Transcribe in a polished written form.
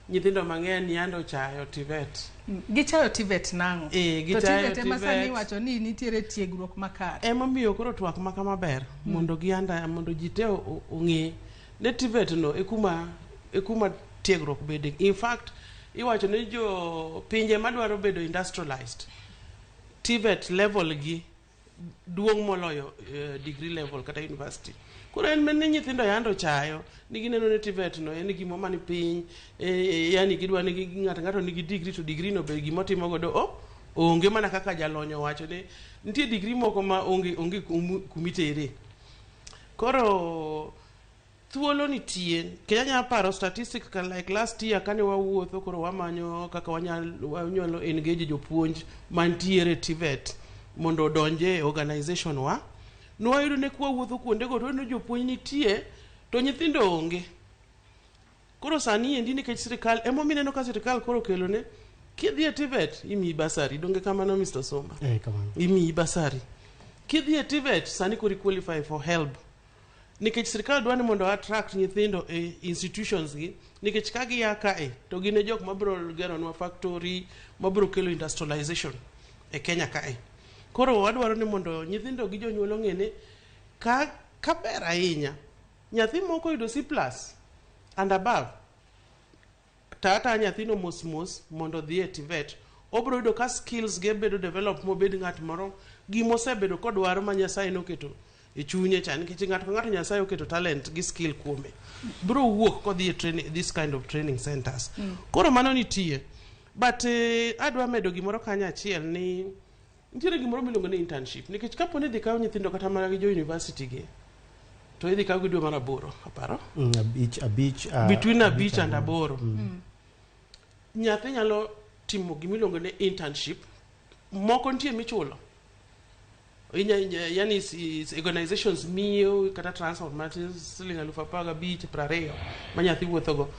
nyithindo mang'eny yando chayo TVET. Gichayo TVET nango. Gichayo TVET masani wacho ni nitiere tiegruok makare. Emomiyo koro twak maka maber mondo gianda mondo jite ong'e ne TVET no ekuma tiegruok bede. In fact, iwacho ni jo pinje madwaro bedo industrialized TVET level gi duong' moloyo degree level kata university. Koro en men nyithindo yando chayo ni gineno ne TVET no en gimo mani piny yani gidwa ni ng'ato nigi degree to degree no be gimo timo godo onge mana kaka jalonyo wacho ni nitie degree moko ma onge kumitere. Koro thuolo nitie Kenya paro statistic like last year kane wawuotho koro wamanyo kaka wanyalo engage jopuonj mantiere TVET mondo odonje organization wa nwayudo ne kwa wuotho kuonde go to jopuonj nitie to nyithindo onge. Koro sani endi nikech sirikal mineno ka sirikal koro kelo ne kidhi e TVET imi basari donge kamano Mr. Somba kamano imi basari kidhi e TVET sani kori qualify for help nikech sirikal dwani mondo attract nyithindo e institutions gi nikech ka gi kae to gine jok mabro gero nwa factory mabro kelo industrialization e Kenya kae. Koro wadwaro ni mondo nyithindo gi jonyuol ong'ene ka ber ahinya nyathi moko yudo C+ and above tata nyathino mos mondo dhi e TVET obro yudo ka skills ge bedo develop mobed ng'at moro gimosebedo kodwaro ma Nyasaye noketo e chunye chan nikech ng'ato ka ng'ato Nyasaye oketo talent gi skill kuome bro wuok kodhi e training this kind of training centers. Koro mano nitie but adwa medo gimoro kanya achiel ni nitiere gimoro miluongo ni internship nikech kapo ni dhi kawo nyithindo kata mana gi jo university gi to idhi kawo gi dwe mar 8 aparo between a beach and aboro nyathi nyalo timo gimiluongo ni internship moko nitie michulo yani organizations miyo kata transport materials siling 15,000 ma nyathi wuotho go